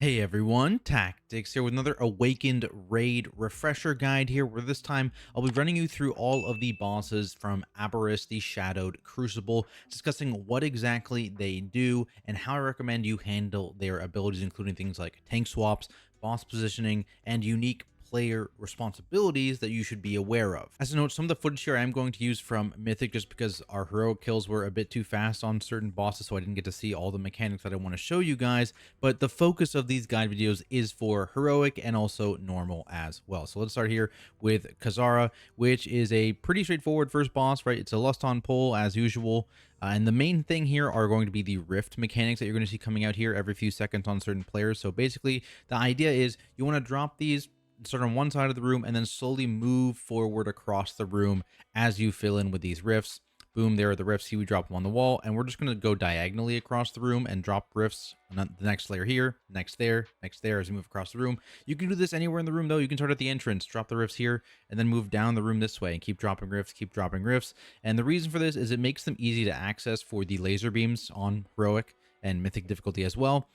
Hey everyone, Tactics here with another Awakened Raid refresher guide here, where this time I'll be running you through all of the bosses from ABBERUS, the Shadowed Crucible, discussing what exactly they do and how I recommend you handle their abilities, including things like tank swaps, boss positioning, and unique player responsibilities that you should be aware of. As a note, some of the footage here I am going to use from Mythic just because our heroic kills were a bit too fast on certain bosses, so I didn't get to see all the mechanics that I want to show you guys, but the focus of these guide videos is for heroic and also normal as well. So let's start here with Kazzara, which is a pretty straightforward first boss, right? It's a lust on pull as usual. And the main thing here are going to be the rift mechanics that you're going to see coming out here every few seconds on certain players. So basically, the idea is you want to drop these, start on one side of the room, and then slowly move forward across the room as you fill in with these rifts. Boom, there are the rifts. See, we drop them on the wall, and we're just going to go diagonally across the room and drop rifts on the next layer here, next there as we move across the room. You can do this anywhere in the room, though. You can start at the entrance, drop the rifts here, and then move down the room this way and keep dropping rifts, keep dropping rifts. And the reason for this is it makes them easy to access for the laser beams on heroic and mythic difficulty as well,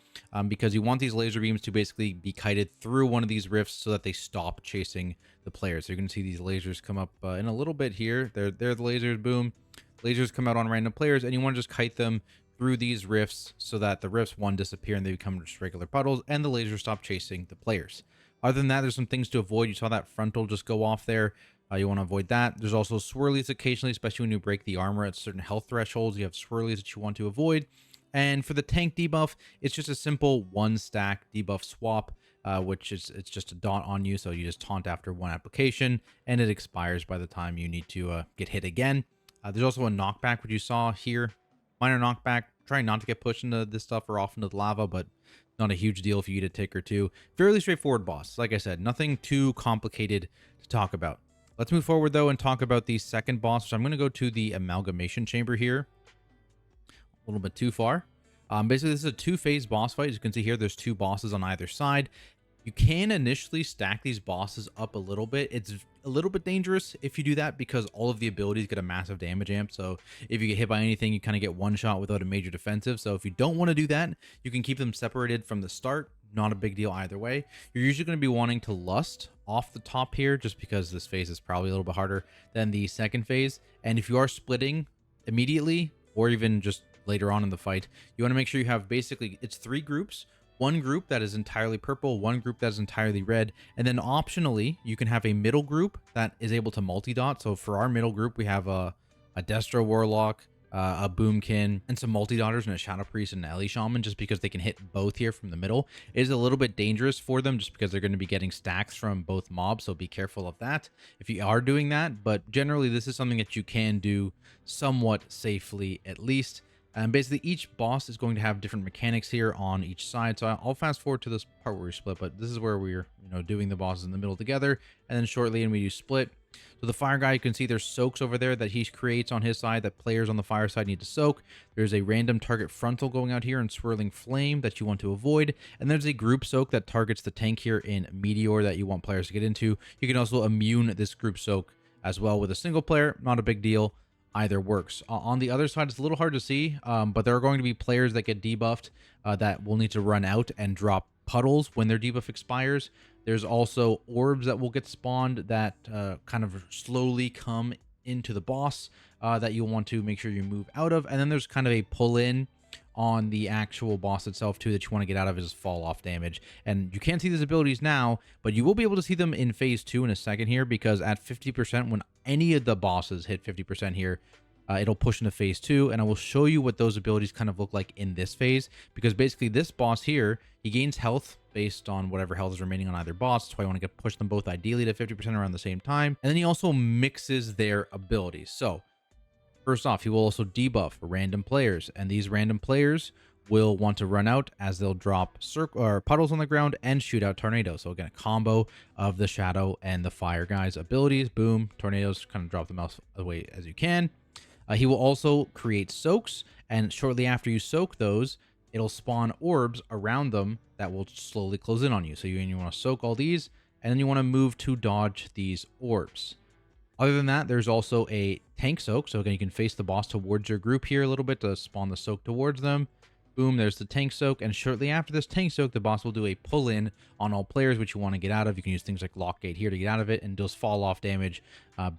because you want these laser beams to basically be kited through one of these rifts so that they stop chasing the players. So you're going to see these lasers come up in a little bit here. They're the lasers, boom. Lasers come out on random players, and you want to just kite them through these rifts so that the rifts, one, disappear and they become just regular puddles, and the lasers stop chasing the players. Other than that, there's some things to avoid. You saw that frontal just go off there. You want to avoid that. There's also swirlies occasionally, especially when you break the armor at certain health thresholds. You have swirlies that you want to avoid. And for the tank debuff, it's just a simple one stack debuff swap, which is it's just a dot on you. So you just taunt after one application, and it expires by the time you need to get hit again. There's also a knockback, which you saw here. Minor knockback, trying not to get pushed into this stuff or off into the lava, but not a huge deal if you get a tick or two. Fairly straightforward boss. Like I said, nothing too complicated to talk about. Let's move forward, though, and talk about the second boss. So I'm going to go to the Amalgamation Chamber here. A little bit too far. Basically, this is a two-phase boss fight. As you can see here, there's two bosses on either side. You can initially stack these bosses up a little bit. It's a little bit dangerous if you do that because all of the abilities get a massive damage amp. So if you get hit by anything, you kind of get one shot without a major defensive. So if you don't want to do that, you can keep them separated from the start. Not a big deal either way. You're usually going to be wanting to lust off the top here just because this phase is probably a little bit harder than the second phase. And if you are splitting immediately or even just later on in the fight, you want to make sure you have basically, it's three groups. One group that is entirely purple, one group that is entirely red, and then optionally, you can have a middle group that is able to multi-dot. So for our middle group, we have a Destro Warlock, a Boomkin, and some multi-dotters and a Shadow Priest and an Ellie Shaman, just because they can hit both here from the middle. It is a little bit dangerous for them just because they're going to be getting stacks from both mobs, so be careful of that if you are doing that. But generally, this is something that you can do somewhat safely at least. And basically, each boss is going to have different mechanics here on each side. So I'll fast forward to this part where we split, but this is where we're, doing the bosses in the middle together. And then shortly, and we do split. So the fire guy, you can see there's soaks over there that he creates on his side that players on the fire side need to soak. There's a random target frontal going out here in swirling flame that you want to avoid. And there's a group soak that targets the tank here in Meteor that you want players to get into. You can also immune this group soak as well with a single player. Not a big deal. Either works. On the other side, it's a little hard to see, but there are going to be players that get debuffed that will need to run out and drop puddles when their debuff expires. There's also orbs that will get spawned that kind of slowly come into the boss that you'll want to make sure you move out of. And then there's kind of a pull-in on the actual boss itself too that you want to get out of is fall off damage. And you can't see these abilities now, but you will be able to see them in phase 2 in a second here, because at 50%, when any of the bosses hit 50% here, it'll push into phase 2, and I will show you what those abilities kind of look like in this phase, because basically this boss here, he gains health based on whatever health is remaining on either boss. That's why I want to push them both ideally to 50% around the same time. And then he also mixes their abilities. So first off, he will also debuff random players, and these random players will want to run out as they'll drop puddles on the ground and shoot out tornadoes. So again, a combo of the shadow and the fire guys' abilities. Boom, tornadoes, kind of drop them out of the way as you can. He will also create soaks, and shortly after you soak those, it'll spawn orbs around them that will slowly close in on you. So you want to soak all these, and then you want to move to dodge these orbs. Other than that, there's also a tank soak. So again, you can face the boss towards your group here a little bit to spawn the soak towards them. Boom, there's the tank soak, and shortly after this tank soak, the boss will do a pull-in on all players, which you want to get out of. You can use things like Lockgate here to get out of it, and does fall-off damage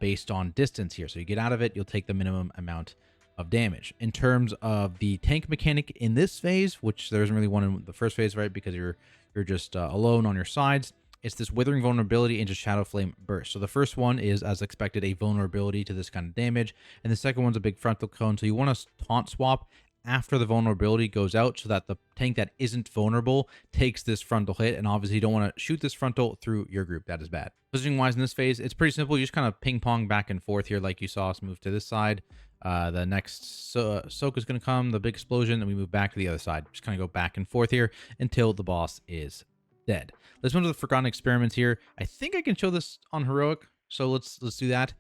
based on distance here. So you get out of it, you'll take the minimum amount of damage. In terms of the tank mechanic in this phase, which there isn't really one in the first phase, right, because you're just alone on your sides, it's this Withering Vulnerability into Shadow Flame Burst. So the first one is, as expected, a vulnerability to this kind of damage, and the second one's a big frontal cone. So you want to taunt swap after the vulnerability goes out so that the tank that isn't vulnerable takes this frontal hit, and obviously you don't want to shoot this frontal through your group. That is bad. Positioning wise in this phase, it's pretty simple. You just kind of ping pong back and forth here like you saw us move to this side. The next soak is going to come, the big explosion, and we move back to the other side. Just kind of go back and forth here until the boss is dead. Let's move to the Forgotten Experiments here. I think I can show this on Heroic, so let's do that.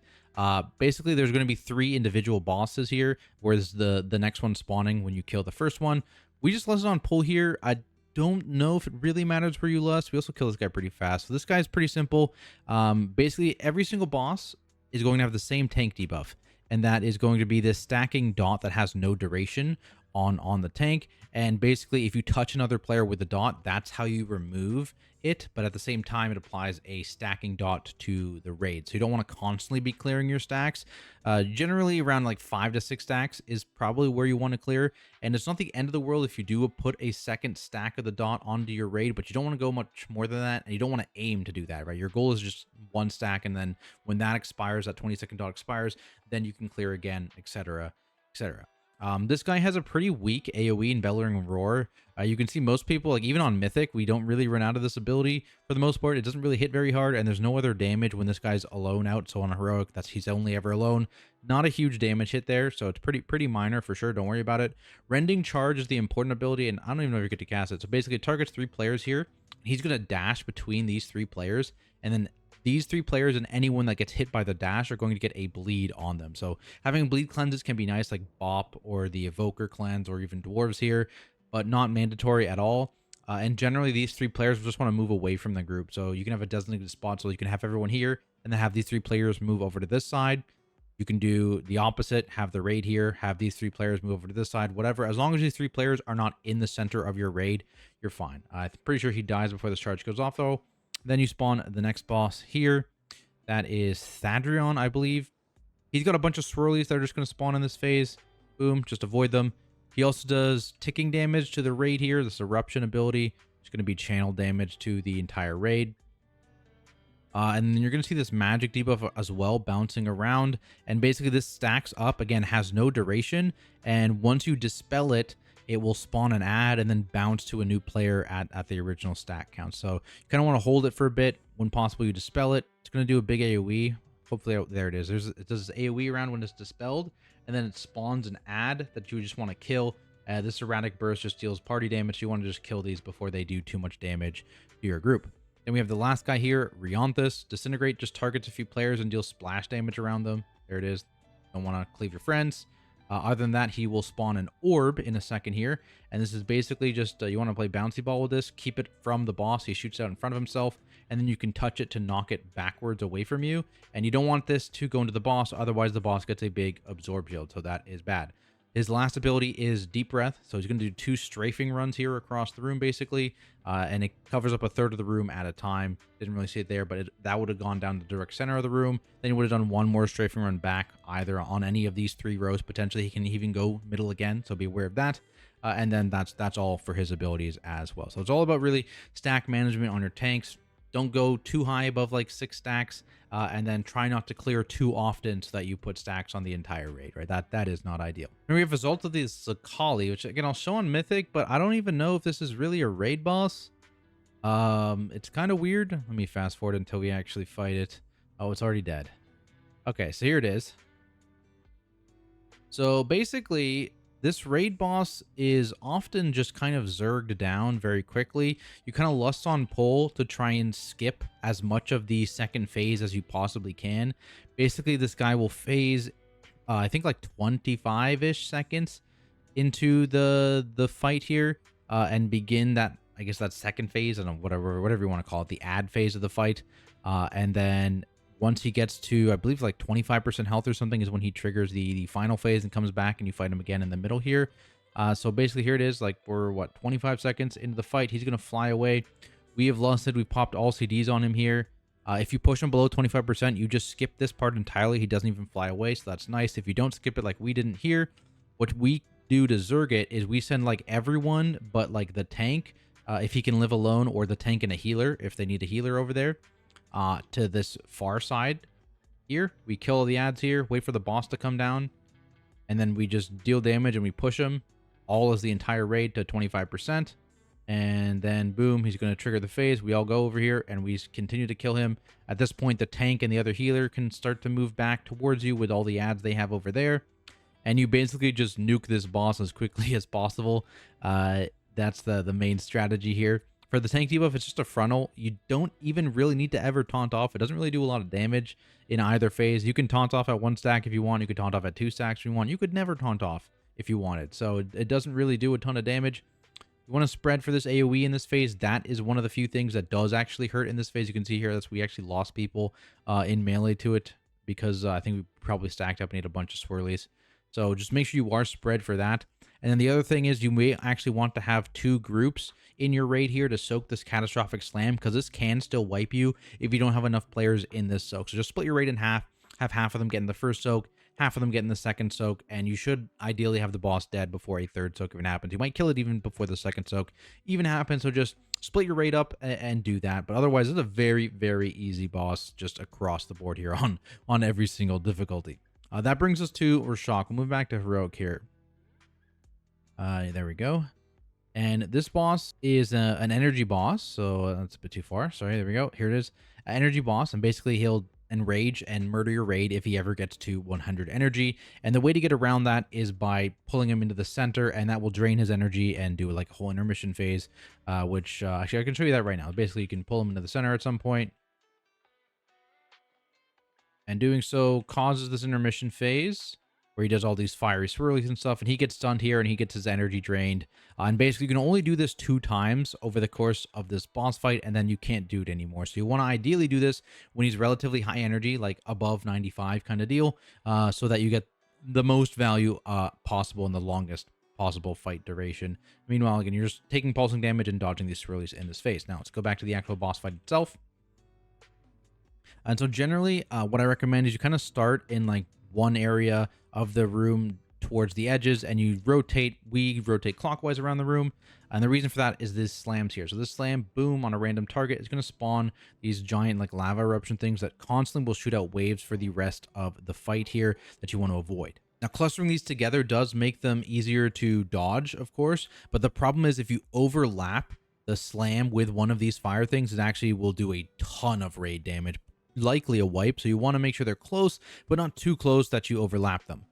Basically, there's going to be 3 individual bosses here, whereas the next one spawning when you kill the first one. We just lust on pull here. I don't know if it really matters where you lust. We also kill this guy pretty fast. So this guy's pretty simple. Basically, every single boss is going to have the same tank debuff, and that is going to be this stacking dot that has no duration on the tank. And basically, if you touch another player with the dot, that's how you remove it, but at the same time, it applies a stacking dot to the raid. So you don't want to constantly be clearing your stacks. Generally, around like 5 to 6 stacks is probably where you want to clear. And it's not the end of the world if you do put a second stack of the dot onto your raid, but you don't want to go much more than that, and you don't want to aim to do that, right? Your goal is just 1 stack, and then when that expires, that 20-second dot expires, then you can clear again, etc., etc. This guy has a pretty weak AoE in Bellowing Roar. You can see most people, like even on Mythic, we don't really run out of this ability for the most part. It doesn't really hit very hard, and there's no other damage when this guy's alone out. So on a Heroic, he's only ever alone. Not a huge damage hit there, so it's pretty minor for sure. Don't worry about it. Rending Charge is the important ability, and I don't even know if you get to cast it. So basically, it targets 3 players here. He's going to dash between these 3 players, and then these 3 players and anyone that gets hit by the dash are going to get a bleed on them. So having bleed cleanses can be nice, like Bop or the Evoker cleanse or even Dwarves here, but not mandatory at all. And generally, these 3 players just want to move away from the group. So you can have a designated spot, so you can have everyone here and then have these 3 players move over to this side. You can do the opposite, have the raid here, have these 3 players move over to this side, whatever. As long as these 3 players are not in the center of your raid, you're fine. I'm pretty sure he dies before this charge goes off, though. Then you spawn the next boss here. That is Neltharion, I believe. He's got a bunch of swirlies that are just going to spawn in this phase. Boom, just avoid them. He also does ticking damage to the raid here. This eruption ability is going to be channel damage to the entire raid. And then you're going to see this magic debuff as well bouncing around. And basically this stacks up, again, has no duration. And once you dispel it, it will spawn an ad and then bounce to a new player at the original stack count. So you kind of want to hold it for a bit. When possible, you dispel it. It's going to do a big AoE. Hopefully, there it is. It does AoE around when it's dispelled, and then it spawns an ad that you just want to kill. This erratic burst just deals party damage. You want to just kill these before they do too much damage to your group. Then we have the last guy here, Rionthus. Disintegrate just targets a few players and deals splash damage around them. There it is. Don't want to cleave your friends. Other than that, he will spawn an orb in a second here. And this is basically just, you want to play bouncy ball with this. Keep it from the boss. He shoots out in front of himself. And then you can touch it to knock it backwards away from you. And you don't want this to go into the boss. Otherwise, the boss gets a big absorb shield. So that is bad. His last ability is Deep Breath. So he's going to do 2 strafing runs here across the room, basically. And it covers up a third of the room at a time. Didn't really see it there, but that would have gone down the direct center of the room. Then he would have done 1 more strafing run back, either on any of these 3 rows. Potentially, he can even go middle again, so be aware of that. And then that's all for his abilities as well. So it's all about really stack management on your tanks. Don't go too high above like 6 stacks, and then try not to clear too often so that you put stacks on the entire raid, right? That is not ideal. And we have result of the Zaqali, which again I'll show on Mythic, but I don't even know if this is really a raid boss. It's kind of weird. Let me fast forward until we actually fight it. Oh, it's already dead. Okay, so here it is. So basically, this raid boss is often just kind of zerged down very quickly. You kind of lust on pull to try and skip as much of the second phase as you possibly can. Basically, this guy will phase, I think like 25-ish seconds into the fight here, and begin that, I guess that second phase, I don't know, whatever you want to call it, the ad phase of the fight. And then once he gets to, I believe, like 25% health or something is when he triggers the final phase and comes back, and you fight him again in the middle here. So basically here it is, like we're what, 25 seconds into the fight. He's going to fly away. We have lusted. We've popped all CDs on him here. If you push him below 25%, you just skip this part entirely. He doesn't even fly away, so that's nice. If you don't skip it like we didn't here, what we do to Zerg it is we send like everyone but like the tank, if he can live alone, or the tank and a healer, if they need a healer over there, to this far side here. We kill all the ads here, wait for the boss to come down, and then we just deal damage and we push him. All as the entire raid to 25%. And then boom, he's going to trigger the phase. We all go over here and we continue to kill him. At this point, the tank and the other healer can start to move back towards you with all the ads they have over there. And you basically just nuke this boss as quickly as possible. That's the main strategy here. For the tank debuff, it's just a frontal. You don't even really need to ever taunt off. It doesn't really do a lot of damage in either phase. You can taunt off at 1 stack if you want. You could taunt off at 2 stacks if you want. You could never taunt off if you wanted. So it doesn't really do a ton of damage. You want to spread for this AoE in this phase. That is one of the few things that does actually hurt in this phase. You can see here that we actually lost people in melee to it because I think we probably stacked up and ate a bunch of swirlies. So just make sure you are spread for that. And then the other thing is you may actually want to have 2 groups in your raid here to soak this catastrophic slam, because this can still wipe you if you don't have enough players in this soak. So just split your raid in half, have half of them get in the first soak, half of them get in the second soak, and you should ideally have the boss dead before a third soak even happens. You might kill it even before the second soak even happens, so just split your raid up and do that. But otherwise, it's a very, very easy boss just across the board here on every single difficulty. That brings us to Rashok. We'll move back to Heroic here. There we go. And this boss is an energy boss, so that's a bit too far. Sorry, there we go. Here it is. Energy boss, and basically he'll enrage and murder your raid if he ever gets to 100 energy. And the way to get around that is by pulling him into the center, and that will drain his energy and do like a whole intermission phase, which actually I can show you that right now. Basically, you can pull him into the center at some point, and doing so causes this intermission phase where he does all these fiery swirlies and stuff, and he gets stunned here and he gets his energy drained. And basically you can only do this 2 times over the course of this boss fight, and then you can't do it anymore. So you want to ideally do this when he's relatively high energy, like above 95 kind of deal, so that you get the most value possible in the longest possible fight duration. Meanwhile, again, you're just taking pulsing damage and dodging these swirlies in this phase. Now let's go back to the actual boss fight itself. And so generally, what I recommend is you kind of start in like one area of the room towards the edges, and you rotate. We rotate clockwise around the room, and the reason for that is this slams here. So this slam, boom, on a random target is going to spawn these giant like lava eruption things that constantly will shoot out waves for the rest of the fight here that you want to avoid. Now, clustering these together does make them easier to dodge, of course, but the problem is if you overlap the slam with one of these fire things, it actually will do a ton of raid damage, likely a wipe. So you want to make sure they're close, but not too close that you overlap them.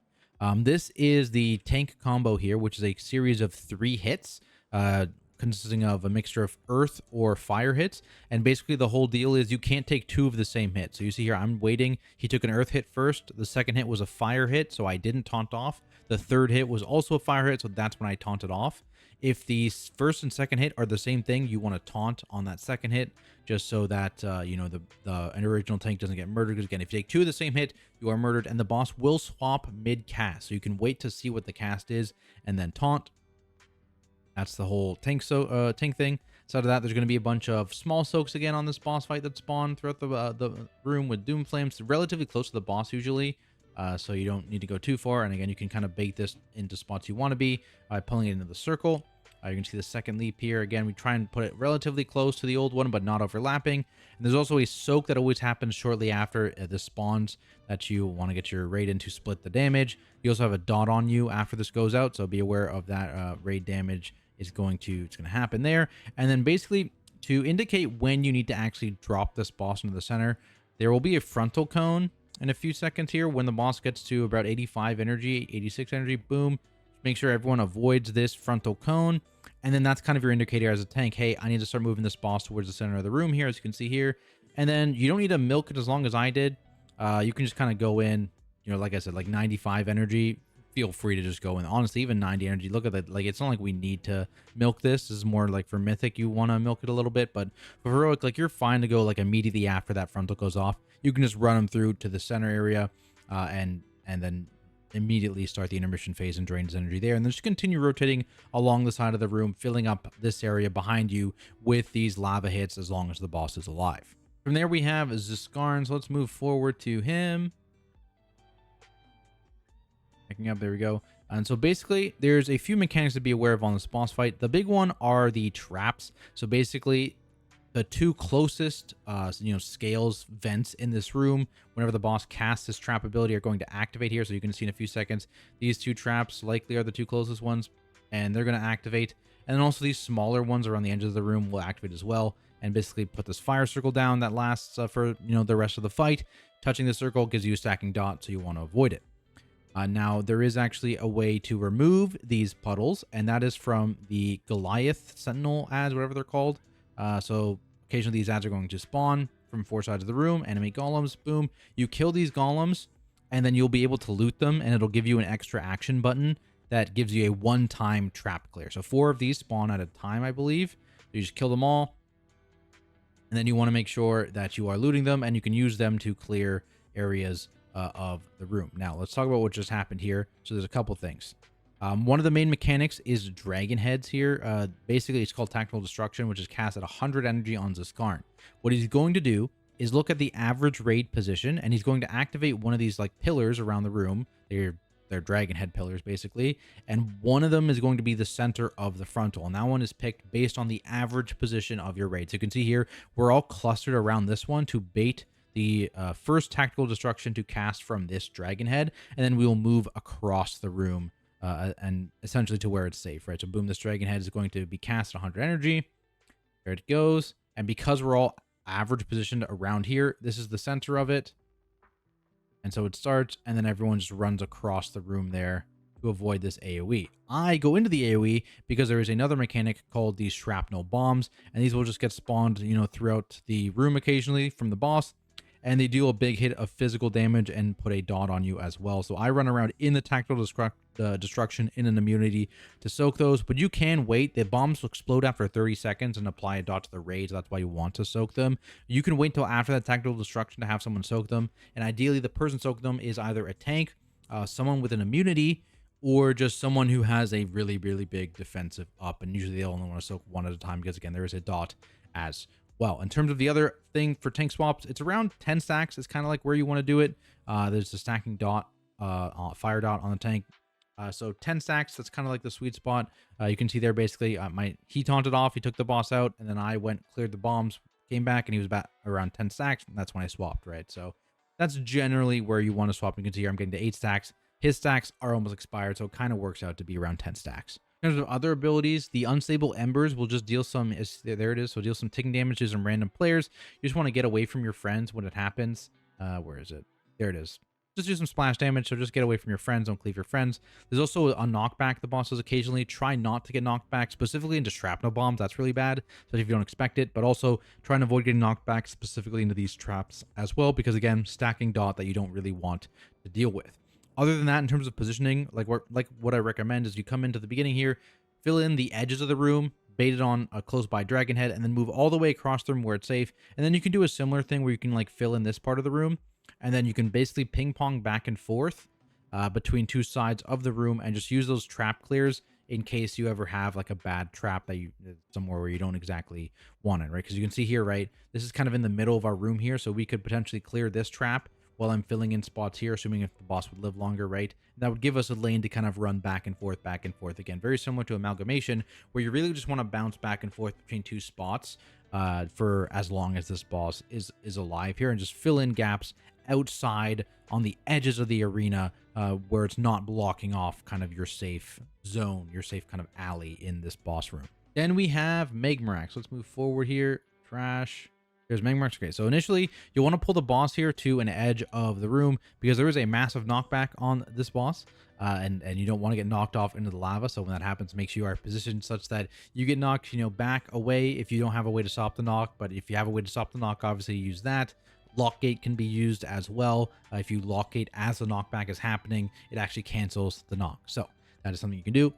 This is the tank combo here, which is a series of 3 hits, consisting of a mixture of earth or fire hits. And basically the whole deal is you can't take 2 of the same hit. So you see here, I'm waiting. He took an earth hit first. The second hit was a fire hit, so I didn't taunt off. The third hit was also a fire hit, so that's when I taunted off. If the first and second hit are the same thing, you want to taunt on that second hit, just so that an original tank doesn't get murdered. Because again, if you take 2 of the same hit, you are murdered, and the boss will swap mid-cast. So you can wait to see what the cast is and then taunt. That's the whole tank thing. So out of that, there's going to be a bunch of small soaks again on this boss fight that spawn throughout the room with doom flames, relatively close to the boss usually. So you don't need to go too far. And again, you can kind of bait this into spots you want to be by pulling it into the circle. You can see the second leap here. Again, we try and put it relatively close to the old one, but not overlapping. And there's also a soak that always happens shortly after this spawns that you want to get your raid in to split the damage. You also have a dot on you after this goes out, so be aware of that. Raid damage is going to happen there. And then basically to indicate when you need to actually drop this boss into the center, there will be a frontal cone in a few seconds here when the boss gets to about 85 energy, 86 energy. Boom. Make sure everyone avoids this frontal cone, and then that's kind of your indicator as a tank. Hey, I need to start moving this boss towards the center of the room here, as you can see here. And then you don't need to milk it as long as I did. You can just kind of go in, like I said, like 95 energy. Feel free to just go in. Honestly, even 90 energy. Look at that. Like, it's not like we need to milk this. This is more like for Mythic, you want to milk it a little bit. But for Heroic, like, you're fine to go like immediately after that frontal goes off. You can just run them through to the center area and then immediately start the intermission phase and drain his energy there. And then just continue rotating along the side of the room, filling up this area behind you with these lava hits as long as the boss is alive. From there, we have Zskarn. So let's move forward to him. Picking up, there we go. And so basically, there's a few mechanics to be aware of on this boss fight. The big one are the traps. So basically, the two closest, scales vents in this room, whenever the boss casts his trap ability, are going to activate here. So you can see in a few seconds, these two traps likely are the two closest ones, and they're going to activate. And then also these smaller ones around the edges of the room will activate as well, and basically put this fire circle down that lasts for the rest of the fight. Touching the circle gives you a stacking dot, so you want to avoid it. Now, there is actually a way to remove these puddles, and that is from the Goliath Sentinel ads, whatever they're called. So occasionally these ads are going to spawn from four sides of the room. Enemy golems, boom. You kill these golems, and then you'll be able to loot them, and it'll give you an extra action button that gives you a one-time trap clear. So 4 of these spawn at a time, I believe. You just kill them all, and then you want to make sure that you are looting them, and you can use them to clear areas of the room. Now, let's talk about what just happened here. So there's a couple things. One of the main mechanics is dragon heads here. Basically, it's called Tactical Destruction, which is cast at 100 energy on Zskarn. What he's going to do is look at the average raid position, and he's going to activate one of these like pillars around the room. They're dragon head pillars, basically. And one of them is going to be the center of the frontal. And that one is picked based on the average position of your raid. So you can see here, we're all clustered around this one to bait the first Tactical Destruction to cast from this dragon head, and then we will move across the room and essentially to where it's safe, right? So boom, this dragon head is going to be cast at 100 energy. There it goes. And because we're all average positioned around here, this is the center of it. And so it starts, and then everyone just runs across the room there to avoid this AoE. I go into the AoE because there is another mechanic called the shrapnel bombs, and these will just get spawned, throughout the room occasionally from the boss. And they deal a big hit of physical damage and put a dot on you as well. So I run around in the Tactical Destruction in an immunity to soak those. But you can wait. The bombs will explode after 30 seconds and apply a dot to the raid. So that's why you want to soak them. You can wait until after that Tactical Destruction to have someone soak them. And ideally, the person soaking them is either a tank, someone with an immunity, or just someone who has a really, really big defensive up. And usually they'll only want to soak one at a time because, again, there is a dot as well. In terms of the other thing for tank swaps, it's around 10 stacks. It's kind of like where you want to do it. There's a stacking dot, fire dot on the tank. So 10 stacks, that's kind of like the sweet spot. You can see there basically, he taunted off, he took the boss out, and then I went, cleared the bombs, came back, and he was about around 10 stacks, and that's when I swapped, right? So that's generally where you want to swap. You can see here I'm getting to 8 stacks. His stacks are almost expired, so it kind of works out to be around 10 stacks. In terms of other abilities, the Unstable Embers will just deal some, there it is, so deal some ticking damage to some random players. You just want to get away from your friends when it happens. Where is it? There it is. Just do some splash damage, so just get away from your friends, don't cleave your friends. There's also a knockback the boss does occasionally. Try not to get knocked back, specifically into shrapnel bombs. That's really bad, especially if you don't expect it, but also try and avoid getting knocked back specifically into these traps as well, because again, stacking dot that you don't really want to deal with. Other than that, in terms of positioning, like what I recommend is you come into the beginning here, fill in the edges of the room, bait it on a close by dragon head, and then move all the way across the room where it's safe. And then you can do a similar thing where you can like fill in this part of the room, and then you can basically ping pong back and forth between two sides of the room and just use those trap clears in case you ever have like a bad trap that you somewhere where you don't exactly want it, right? Because you can see here, right, this is kind of in the middle of our room here, so we could potentially clear this trap while I'm filling in spots here, assuming if the boss would live longer, right? That would give us a lane to kind of run back and forth. Again, very similar to Amalgamation, where you really just want to bounce back and forth between two spots for as long as this boss is alive here, and just fill in gaps outside on the edges of the arena where it's not blocking off kind of your safe zone, your safe kind of alley in this boss room. Then we have Magmorax. Let's move forward here. Trash. There's Magmorax. Okay, so initially, you'll want to pull the boss here to an edge of the room because there is a massive knockback on this boss, and you don't want to get knocked off into the lava. So when that happens, make sure you are positioned such that you get knocked, back away if you don't have a way to stop the knock. But if you have a way to stop the knock, obviously use that. Lockgate can be used as well. If you lockgate as the knockback is happening, it actually cancels the knock. So that is something you can do.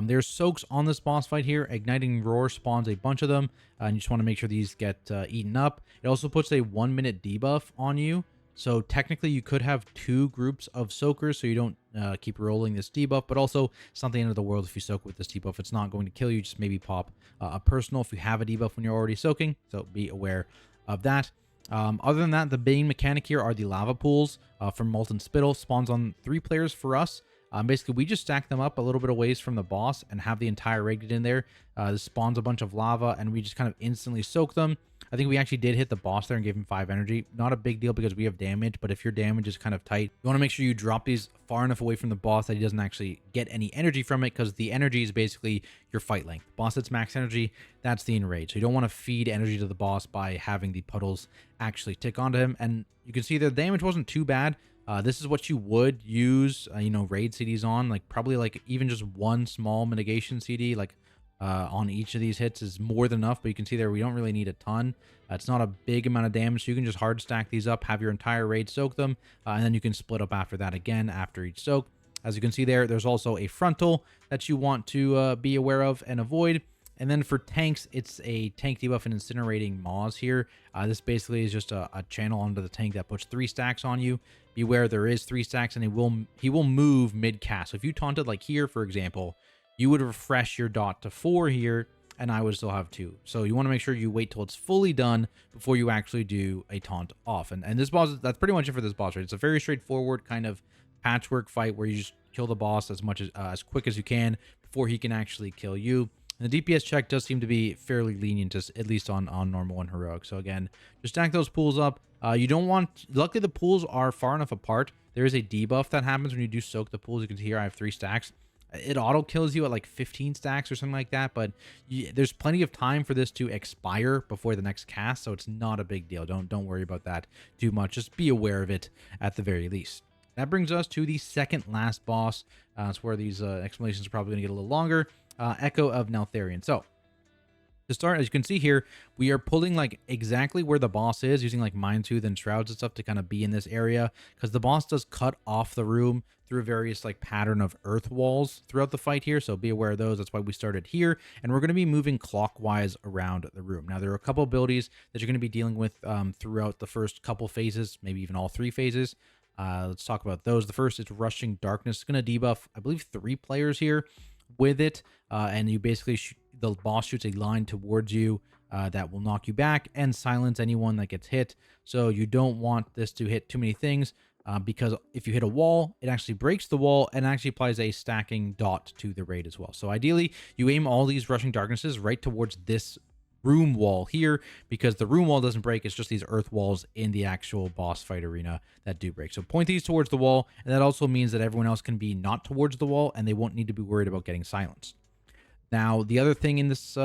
There's soaks on this boss fight here. Igniting Roar spawns a bunch of them, and you just want to make sure these get eaten up. It also puts a 1-minute debuff on you So technically you could have two groups of soakers so you don't keep rolling this debuff, but also it's not the end of the world if you soak with this debuff. It's not going to kill you, just maybe pop a personal if you have a debuff when you're already soaking, so be aware of that. Other than that, the main mechanic here are the lava pools from Molten Spittle. Spawns on 3 players for us. Basically, we just stack them up a little bit of ways from the boss and have the entire raid get in there. This spawns a bunch of lava, and we just kind of instantly soak them. I think we actually did hit the boss there and gave him 5 energy. Not a big deal because we have damage, but if your damage is kind of tight, you want to make sure you drop these far enough away from the boss that he doesn't actually get any energy from it, because the energy is basically your fight length. Boss that's max energy, that's the enrage. So you don't want to feed energy to the boss by having the puddles actually tick onto him. And you can see the damage wasn't too bad. This is what you would use, raid CDs on, like probably like even just one small mitigation CD, like on each of these hits is more than enough. But you can see there, we don't really need a ton. It's not a big amount of damage, so you can just hard stack these up, have your entire raid soak them, and then you can split up after that again after each soak. As you can see there, there's also a frontal that you want to be aware of and avoid. And then for tanks, it's a tank debuff and incinerating maws here. This basically is just a channel onto the tank that puts 3 stacks on you. Beware, there is 3 stacks, and he will move mid cast. So if you taunted like here, for example, you would refresh your dot to 4 here, and I would still have 2. So you want to make sure you wait till it's fully done before you actually do a taunt off. And this boss, that's pretty much it for this boss, right? It's a very straightforward kind of patchwork fight where you just kill the boss as quick as you can before he can actually kill you. And the DPS check does seem to be fairly lenient, just at least on normal and heroic. So again, just stack those pools up. You don't want, luckily the pools are far enough apart. There is a debuff that happens when you do soak the pools. You can see here I have 3 stacks. It auto kills you at like 15 stacks or something like that, but there's plenty of time for this to expire before the next cast, so it's not a big deal. Don't worry about that too much. Just be aware of it at the very least. That brings us to the second last boss. It's where these explanations are probably going to get a little longer. Echo of Neltharion. So to start, as you can see here, we are pulling like exactly where the boss is, using like Mind Tooth and Shrouds and stuff to kind of be in this area, because the boss does cut off the room through various like pattern of earth walls throughout the fight here, so be aware of those. That's why we started here, and we're going to be moving clockwise around the room. Now there are a couple abilities that you're going to be dealing with throughout the first couple phases, maybe even all 3 phases. Let's talk about those. The first is Rushing Darkness. It's going to debuff, I believe, 3 players here with it, and you basically the boss shoots a line towards you that will knock you back and silence anyone that gets hit. So you don't want this to hit too many things, because if you hit a wall, it actually breaks the wall and actually applies a stacking dot to the raid as well. So ideally, you aim all these Rushing Darknesses right towards this room wall here, because the room wall doesn't break. It's just these earth walls in the actual boss fight arena that do break. So point these towards the wall, and that also means that everyone else can be not towards the wall, and they won't need to be worried about getting silenced. Now, the other thing in this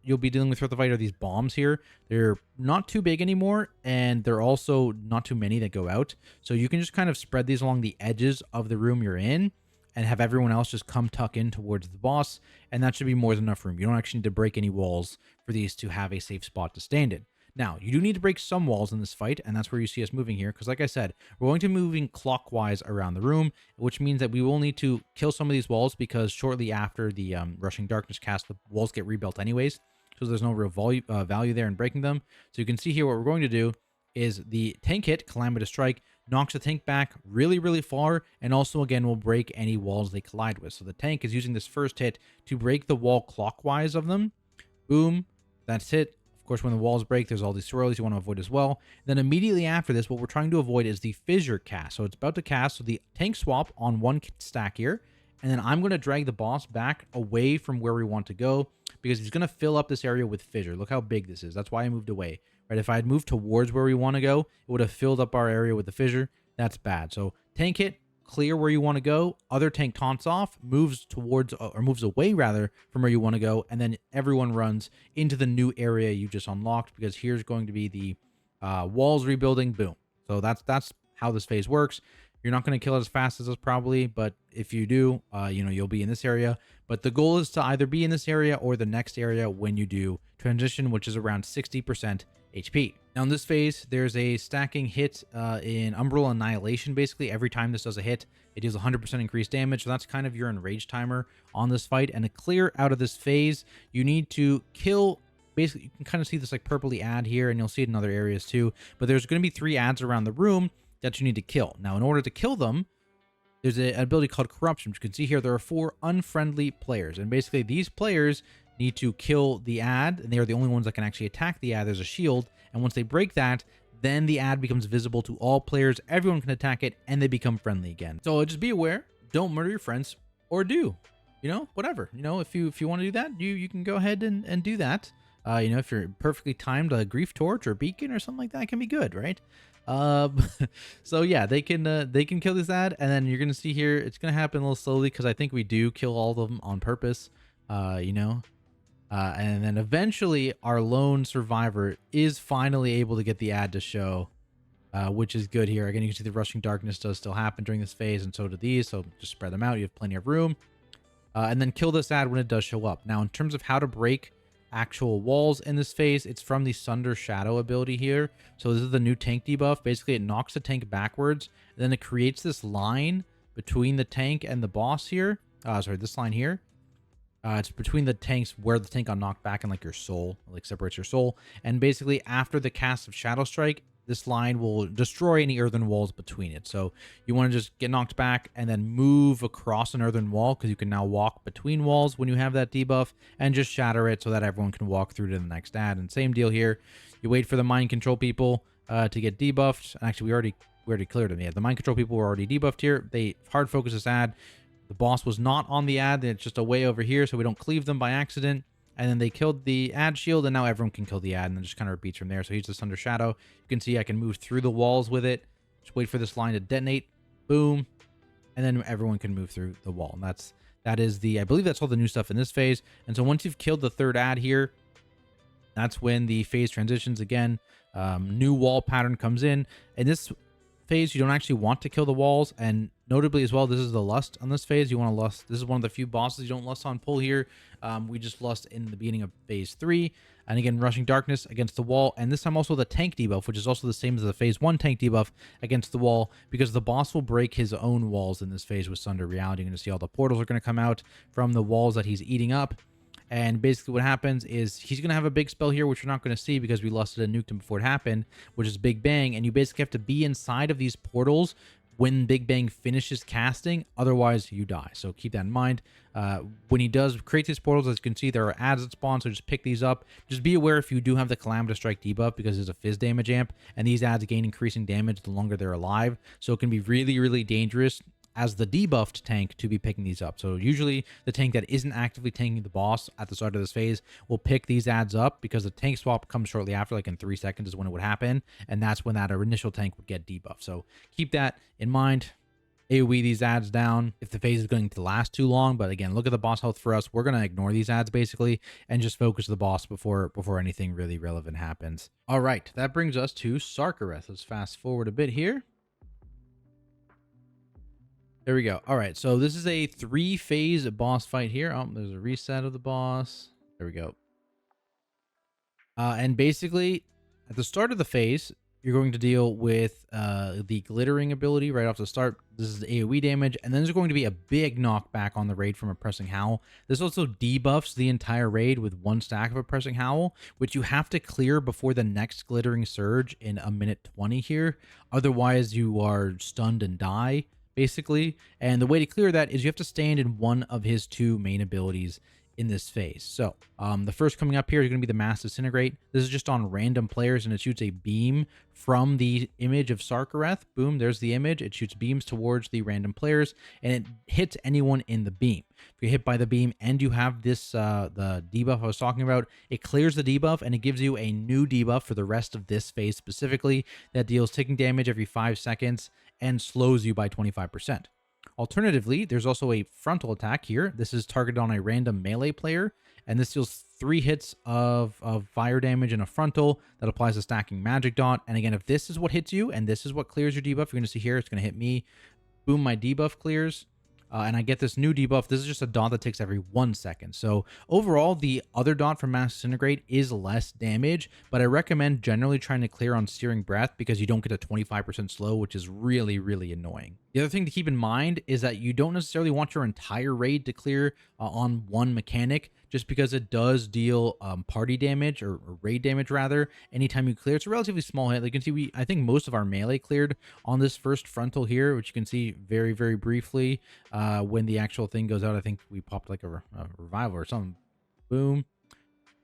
you'll be dealing with throughout the fight are these bombs here. They're not too big anymore, and they're also not too many that go out. So you can just kind of spread these along the edges of the room you're in, and have everyone else just come tuck in towards the boss, and that should be more than enough room. You don't actually need to break any walls for these to have a safe spot to stand in. Now, you do need to break some walls in this fight, and that's where you see us moving here, because like I said, we're going to be moving clockwise around the room, which means that we will need to kill some of these walls, because shortly after the Rushing Darkness cast, the walls get rebuilt anyways, so there's no real value there in breaking them. So you can see here what we're going to do is the tank hit, Calamitous Strike, knocks the tank back really, really far, and also, again, will break any walls they collide with. So the tank is using this first hit to break the wall clockwise of them. Boom. That's it. Of course, when the walls break, there's all these swirlies you want to avoid as well. Then immediately after this, what we're trying to avoid is the Fissure cast. So it's about to cast, so the tank swap on 1 stack here, and then I'm going to drag the boss back away from where we want to go, because he's going to fill up this area with Fissure. Look how big this is. That's why I moved away. Right, if I had moved towards where we want to go, it would have filled up our area with the Fissure. That's bad. So tank hit, clear where you want to go. Other tank taunts off, moves towards, or moves away rather, from where you want to go, and then everyone runs into the new area you just unlocked, because here's going to be the walls rebuilding. Boom. So that's how this phase works. You're not going to kill it as fast as us probably, but if you do, you'll be in this area. But the goal is to either be in this area or the next area when you do transition, which is around 60% HP. Now in this phase, there's a stacking hit in Umbral Annihilation. Basically, every time this does a hit, it deals 100% increased damage. So that's kind of your enrage timer on this fight. And to clear out of this phase, you need to kill. Basically, you can kind of see this like purpley ad here, and you'll see it in other areas too. But there's going to be 3 ads around the room that you need to kill. Now, in order to kill them, there's an ability called Corruption, which you can see here. There are 4 unfriendly players, and basically these players need to kill the ad, and they are the only ones that can actually attack the ad. There's a shield, and once they break that, then the ad becomes visible to all players. Everyone can attack it, and they become friendly again. So just be aware. Don't murder your friends, or do. You know, whatever. You know, if you want to do that, you can go ahead and do that. You know, if you're perfectly timed a grief torch or beacon or something like that, it can be good, right? So yeah, they can kill this ad, and then you're gonna see here it's gonna happen a little slowly because I think we do kill all of them on purpose. You know, and then eventually our lone survivor is finally able to get the ad to show, which is good here. Again, you can see the rushing darkness does still happen during this phase, and so do these. So just spread them out. You have plenty of room, and then kill this ad when it does show up. Now, in terms of how to break actual walls in this phase, it's from the Sunder Shadow ability here. So this is the new tank debuff. Basically, it knocks the tank backwards, and then it creates this line between the tank and the boss here. Sorry, this line here. It's between the tanks where the tank got knocked back and like your soul, like separates your soul. And basically, after the cast of Shadow Strike, this line will destroy any earthen walls between it. So you want to just get knocked back and then move across an earthen wall, because you can now walk between walls when you have that debuff, and just shatter it so that everyone can walk through to the next ad. And same deal here. You wait for the mind control people to get debuffed. Actually, we already cleared them. Yeah, the mind control people were already debuffed here. They hard focus this ad. The boss was not on the ad. It's just a way over here, so we don't cleave them by accident. And then they killed the ad shield, and now everyone can kill the ad, and then just kind of repeats from there. So he's just under shadow. You can see I can move through the walls with it. Just wait for this line to detonate. Boom. And then everyone can move through the wall. And that is I believe that's all the new stuff in this phase. And so once you've killed the 3rd ad here, that's when the phase transitions again. New wall pattern comes in. In this phase, you don't actually want to kill the walls, and notably as well, this is the lust on this phase. You want to lust. This is one of the few bosses you don't lust on pull here. We just lust in the beginning of phase 3, and again, rushing darkness against the wall, and this time also the tank debuff, which is also the same as the phase 1 tank debuff against the wall, because the boss will break his own walls in this phase with Sunder Reality. You're going to see all the portals are going to come out from the walls that he's eating up. And basically what happens is he's going to have a big spell here, which we're not going to see because we lusted and nuked him before it happened, which is Big Bang. And you basically have to be inside of these portals when Big Bang finishes casting. Otherwise, you die. So keep that in mind. When he does create these portals, as you can see, there are ads that spawn, so just pick these up. Just be aware if you do have the Calamitous Strike debuff, because there's a Fizz damage amp, and these ads gain increasing damage the longer they're alive. So it can be really, really dangerous as the debuffed tank to be picking these up. So usually the tank that isn't actively tanking the boss at the start of this phase will pick these ads up, because the tank swap comes shortly after, like in 3 seconds is when it would happen, and that's when that initial tank would get debuffed. So keep that in mind. AoE these ads down if the phase is going to last too long. But again, look at the boss health for us. We're going to ignore these ads basically and just focus the boss before anything really relevant happens. All right, that brings us to Sarkareth. Let's fast forward a bit here. There we go. All right, so this is a 3-phase boss fight here. Oh, there's a reset of the boss. There we go. And basically, at the start of the phase, you're going to deal with the glittering ability right off the start. This is AoE damage, and then there's going to be a big knockback on the raid from Oppressing Howl. This also debuffs the entire raid with 1 stack of Oppressing Howl, which you have to clear before the next glittering surge in 1:20 here. Otherwise, you are stunned and die, basically. And the way to clear that is you have to stand in one of his 2 main abilities in this phase. So the first coming up here is going to be the Mass Disintegrate. This is just on random players, and it shoots a beam from the image of Sarkareth. Boom, there's the image. It shoots beams towards the random players, and it hits anyone in the beam. If you're hit by the beam and you have this the debuff I was talking about, it clears the debuff and it gives you a new debuff for the rest of this phase specifically that deals ticking damage every 5 seconds and slows you by 25%. Alternatively, there's also a frontal attack here. This is targeted on a random melee player, and this deals 3 hits of fire damage in a frontal that applies a stacking magic dot. And again, if this is what hits you and this is what clears your debuff, you're going to see here, it's going to hit me. Boom, my debuff clears. And I get this new debuff. This is just a dot that takes every 1 second. So overall, the other dot from Mass Disintegrate is less damage, but I recommend generally trying to clear on Searing Breath because you don't get a 25% slow, which is really, really annoying. The other thing to keep in mind is that you don't necessarily want your entire raid to clear on one mechanic, just because it does deal party damage or raid damage rather anytime you clear. It's a relatively small hit. Like you can see, I think most of our melee cleared on this first frontal here, which you can see very, very briefly when the actual thing goes out. I think we popped like a revival or something. Boom.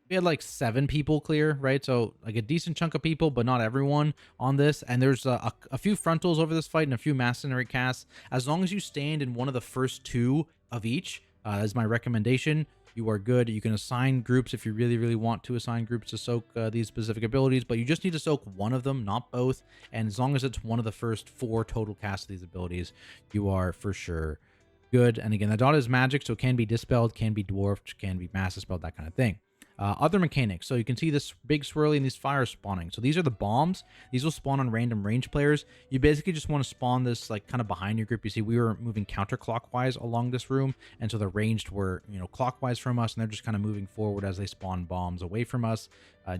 We had like 7 people clear, right? So like a decent chunk of people, but not everyone on this. And there's a few frontals over this fight and a few mercenary casts. As long as you stand in one of the first 2 of each, is my recommendation. You are good. You can assign groups if you really, really want to assign groups to soak these specific abilities, but you just need to soak one of them, not both. And as long as it's one of the first 4 total casts of these abilities, you are for sure good. And again, the dot is magic, so it can be dispelled, can be dwarfed, can be mass dispelled, that kind of thing. Other mechanics. So you can see this big swirly and these fires spawning. So these are the bombs. These will spawn on random range players. You basically just want to spawn this like kind of behind your group. You see we were moving counterclockwise along this room, and so the ranged were, you know, clockwise from us, and they're just kind of moving forward as they spawn bombs away from us.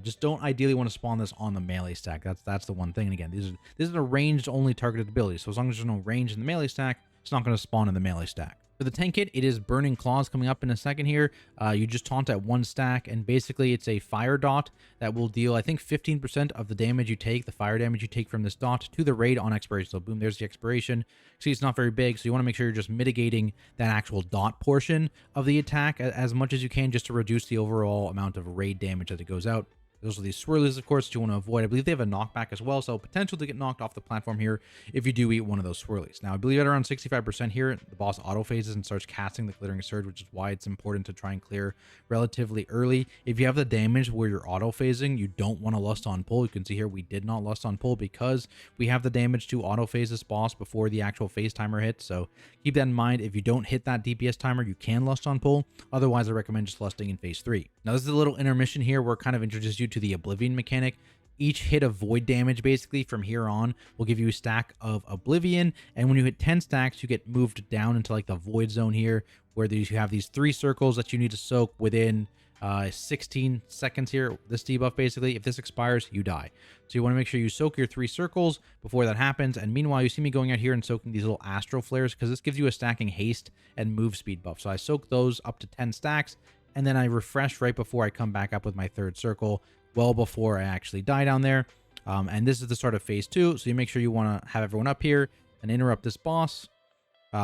Just don't ideally want to spawn this on the melee stack. That's the one thing. And again, these are the ranged only targeted abilities. So as long as there's no range in the melee stack, it's not going to spawn in the melee stack. For the tank kit, it is Burning Claws coming up in a second here. You just taunt at 1 stack, and basically it's a fire dot that will deal, I think, 15% of the damage you take, the fire damage you take from this dot, to the raid on expiration. So boom, there's the expiration. See, it's not very big, so you want to make sure you're just mitigating that actual dot portion of the attack as much as you can, just to reduce the overall amount of raid damage as it goes out. Those are these swirlies, of course, that you want to avoid. I believe they have a knockback as well, so potential to get knocked off the platform here if you do eat one of those swirlies. Now, I believe at around 65% here, the boss auto phases and starts casting the Glittering Surge, which is why it's important to try and clear relatively early. If you have the damage where you're auto phasing, you don't want to Lust on Pull. You can see here we did not Lust on Pull because we have the damage to auto phase this boss before the actual phase timer hits. So keep that in mind. If you don't hit that DPS timer, you can Lust on Pull. Otherwise, I recommend just lusting in phase 3. Now, this is a little intermission here where it kind of introduces you to the Oblivion mechanic. Each hit of void damage basically from here on will give you a stack of Oblivion, and when you hit 10 stacks you get moved down into like the void zone here, where you have these 3 circles that you need to soak within 16 seconds here. This debuff basically, if this expires, you die. So you want to make sure you soak your 3 circles before that happens. And meanwhile, you see me going out here and soaking these little astral flares because this gives you a stacking haste and move speed buff. So I soak those up to 10 stacks, and then I refresh right before I come back up with my 3rd circle, well before I actually die down there. And this is the start of phase 2, so you make sure you want to have everyone up here and interrupt this boss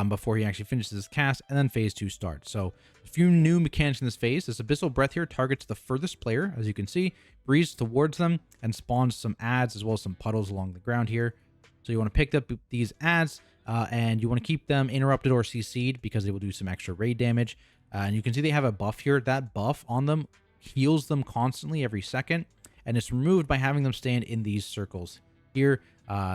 before he actually finishes his cast, and then phase 2 starts. So a few new mechanics in this phase. This Abyssal Breath here targets the furthest player, as you can see, breathes towards them, and spawns some adds as well as some puddles along the ground here. So you want to pick up these adds, and you want to keep them interrupted or CC'd because they will do some extra raid damage. And you can see they have a buff here. That buff on them heals them constantly every second, and it's removed by having them stand in these circles here.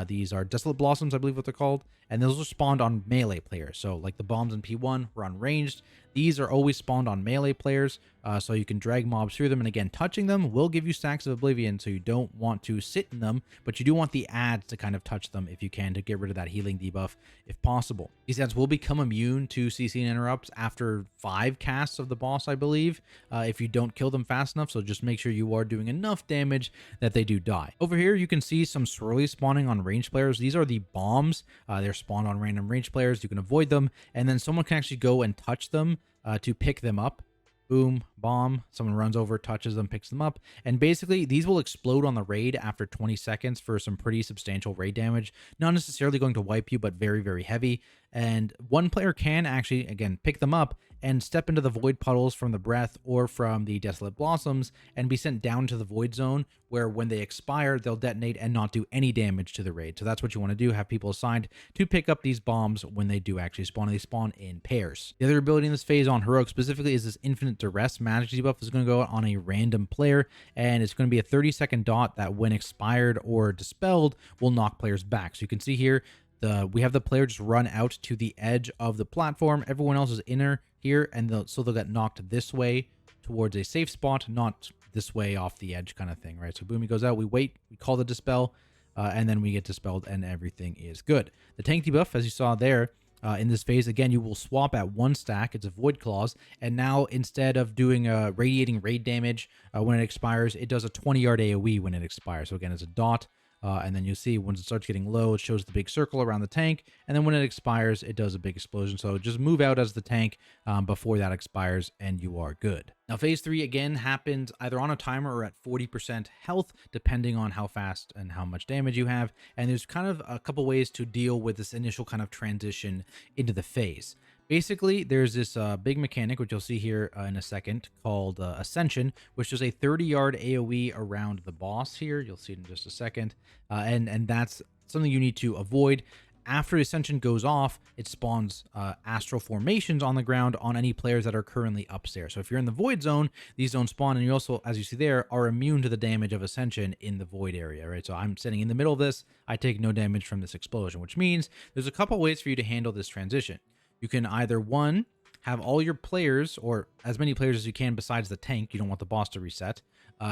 These are Desolate Blossoms, I believe what they're called, and those are spawned on melee players. So like the bombs in P1 were on ranged. These are always spawned on melee players, so you can drag mobs through them. And again, touching them will give you stacks of Oblivion, so you don't want to sit in them, but you do want the adds to kind of touch them if you can, to get rid of that healing debuff if possible. These adds will become immune to CC and interrupts after 5 casts of the boss, I believe, if you don't kill them fast enough. So just make sure you are doing enough damage that they do die. Over here, you can see some swirlies spawning on ranged players. These are the bombs. They're spawned on random ranged players. You can avoid them, and then someone can actually go and touch them to pick them up. Boom, bomb, someone runs over, touches them, picks them up, and basically these will explode on the raid after 20 seconds for some pretty substantial raid damage. Not necessarily going to wipe you, but very, very heavy. And one player can actually, again, pick them up and step into the void puddles from the breath or from the Desolate Blossoms and be sent down to the void zone, where when they expire, they'll detonate and not do any damage to the raid. So that's what you want to do, have people assigned to pick up these bombs when they do actually spawn. They spawn in pairs. The other ability in this phase on Heroic specifically is this Infinite Duress magic debuff. Is going to go out on a random player, and it's going to be a 30-second dot that when expired or dispelled will knock players back. So you can see here, we have the player just run out to the edge of the platform. Everyone else is inner here, and so they'll get knocked this way towards a safe spot, not this way off the edge kind of thing, right? So boom, he goes out, we wait, we call the dispel, and then we get dispelled, and everything is good. The tank debuff, as you saw there, in this phase, again, you will swap at 1 stack. It's a Void Claws, and now instead of doing radiating raid damage when it expires, it does a 20-yard AoE when it expires. So again, it's a dot. And then you'll see once it starts getting low, it shows the big circle around the tank. And then when it expires, it does a big explosion. So just move out as the tank before that expires and you are good. Now, phase 3 again happens either on a timer or at 40% health, depending on how fast and how much damage you have. And there's kind of a couple ways to deal with this initial kind of transition into the phase. Basically, there's this big mechanic, which you'll see here in a second, called Ascension, which is a 30-yard AoE around the boss here. You'll see it in just a second. And that's something you need to avoid. After Ascension goes off, it spawns astral formations on the ground on any players that are currently upstairs. So if you're in the Void Zone, these don't spawn, and you also, as you see there, are immune to the damage of Ascension in the Void area, right? So I'm sitting in the middle of this. I take no damage from this explosion, which means there's a couple ways for you to handle this transition. You can either, one, have all your players, or as many players as you can besides the tank, you don't want the boss to reset,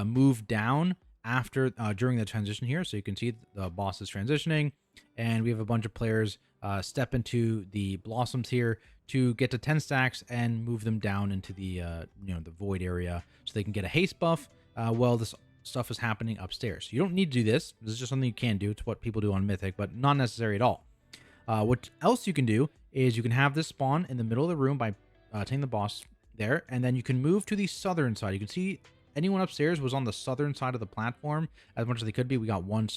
move down after during the transition here. So you can see the boss is transitioning, and we have a bunch of players step into the blossoms here to get to 10 stacks and move them down into the the void area so they can get a haste buff while this stuff is happening upstairs. You don't need to do this. This is just something you can do. It's what people do on Mythic, but not necessary at all. What else you can do is you can have this spawn in the middle of the room by taking the boss there, and then you can move to the southern side. You can see anyone upstairs was on the southern side of the platform as much as they could be. We got one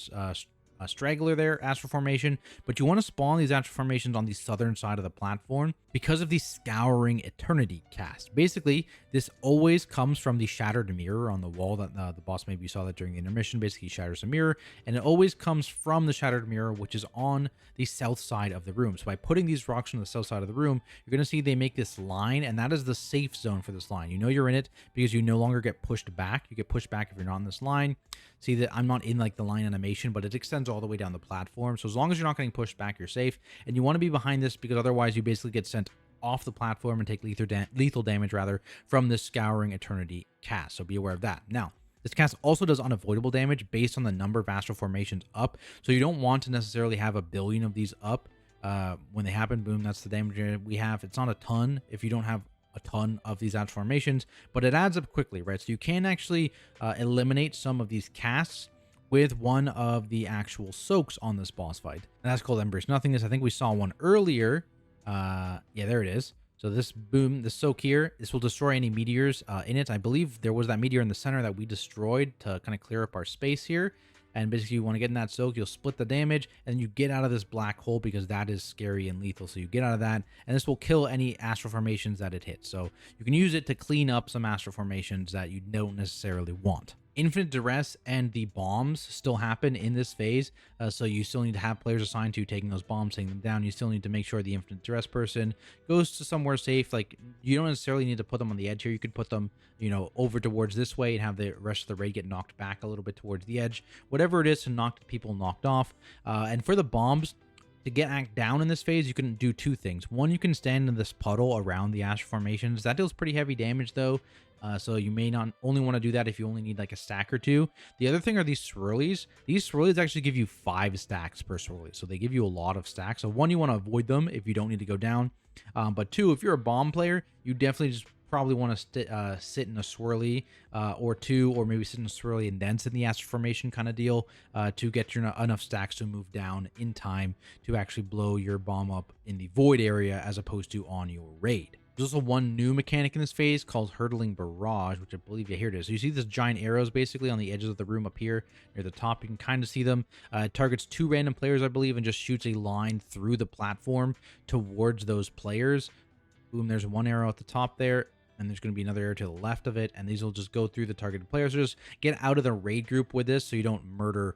straggler there, astral formation, but you want to spawn these astral formations on the southern side of the platform because of the Scouring Eternity cast. Basically, this always comes from the shattered mirror on the wall that the boss, maybe you saw that during the intermission. Basically, he shatters a mirror, and it always comes from the shattered mirror, which is on the south side of the room. So by putting these rocks on the south side of the room, you're going to see they make this line, and that is the safe zone for this line. You know you're in it because you no longer get pushed back. You get pushed back if you're not in this line. See that I'm not in like the line animation, but it extends all the way down the platform. So as long as you're not getting pushed back, you're safe. And you want to be behind this because otherwise you basically get sent off the platform and take lethal damage rather from this Scouring Eternity cast. So be aware of that. Now, this cast also does unavoidable damage based on the number of astral formations up. So you don't want to necessarily have a billion of these up. When they happen, boom, that's the damage we have. It's not a ton if you don't have a ton of these astral formations, but it adds up quickly, right? So you can actually eliminate some of these casts with one of the actual soaks on this boss fight. And that's called Embrace Nothingness. I think we saw one earlier. Yeah, there it is. So this boom, the soak here, this will destroy any meteors in it. I believe there was that meteor in the center that we destroyed to kind of clear up our space here. And basically, you want to get in that soak, you'll split the damage, and you get out of this black hole because that is scary and lethal. So you get out of that, and this will kill any astral formations that it hits. So you can use it to clean up some astral formations that you don't necessarily want. Infinite Duress and the bombs still happen in this phase, so you still need to have players assigned to taking those bombs, taking them down. You still need to make sure the Infinite Duress person goes to somewhere safe. Like, you don't necessarily need to put them on the edge here. You could put them, over towards this way and have the rest of the raid get knocked back a little bit towards the edge. Whatever it is to knock people knocked off. And for the bombs, to get act down in this phase, you can do two things. One, you can stand in this puddle around the astral formations. That deals pretty heavy damage, though. So you may not only want to do that if you only need like a stack or two. The other thing are these swirlies. These swirlies actually give you 5 stacks per swirly. So they give you a lot of stacks. So one, you want to avoid them if you don't need to go down. But two, if you're a bomb player, you definitely just probably want to sit in a swirly or two, or maybe sit in a swirly and then sit in the astral formation kind of deal to get your enough stacks to move down in time to actually blow your bomb up in the void area as opposed to on your raid. There's also one new mechanic in this phase called Hurtling Barrage, which I believe, yeah, here it is. So you see these giant arrows basically on the edges of the room up here near the top. You can kind of see them. It targets 2 random players, I believe, and just shoots a line through the platform towards those players. Boom, there's one arrow at the top there, and there's going to be another arrow to the left of it, and these will just go through the targeted players. So just get out of the raid group with this so you don't murder,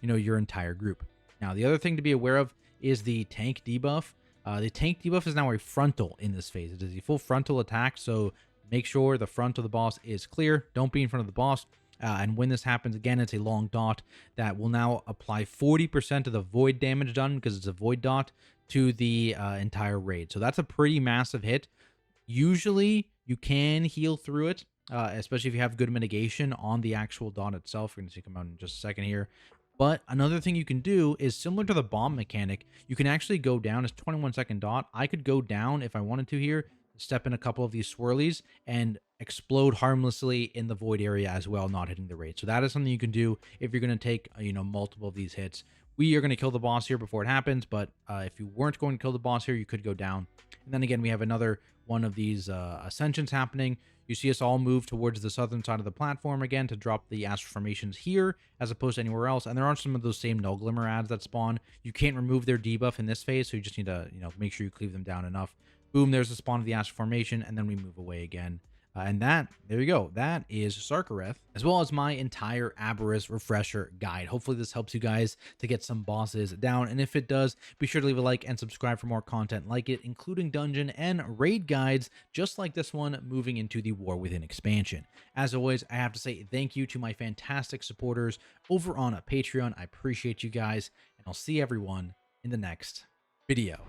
your entire group. Now, the other thing to be aware of is the tank debuff. The tank debuff is now a frontal in this phase. It is a full frontal attack, so make sure the front of the boss is clear. Don't be in front of the boss. And when this happens, again, it's a long dot that will now apply 40% of the void damage done, because it's a void dot, to the entire raid. So that's a pretty massive hit. Usually, you can heal through it, especially if you have good mitigation on the actual dot itself. We're going to see it come out in just a second here. But another thing you can do is similar to the bomb mechanic. You can actually go down. It's 21-second dot. I could go down if I wanted to here, step in a couple of these swirlies and explode harmlessly in the void area as well, not hitting the raid. So that is something you can do if you're going to take, multiple of these hits. We are going to kill the boss here before it happens, but if you weren't going to kill the boss here, you could go down. And then again, we have another one of these ascensions happening. You see us all move towards the southern side of the platform again to drop the astral formations here as opposed to anywhere else. And there are some of those same null glimmer ads that spawn. You can't remove their debuff in this phase, so you just need to make sure you cleave them down enough. Boom, there's the spawn of the astral formation, and then we move away again. And there you go. That is Sarkareth, as well as my entire ABBERUS refresher guide. Hopefully this helps you guys to get some bosses down. And if it does, be sure to leave a like and subscribe for more content like it, including dungeon and raid guides, just like this one moving into the War Within expansion. As always, I have to say thank you to my fantastic supporters over on Patreon. I appreciate you guys, and I'll see everyone in the next video.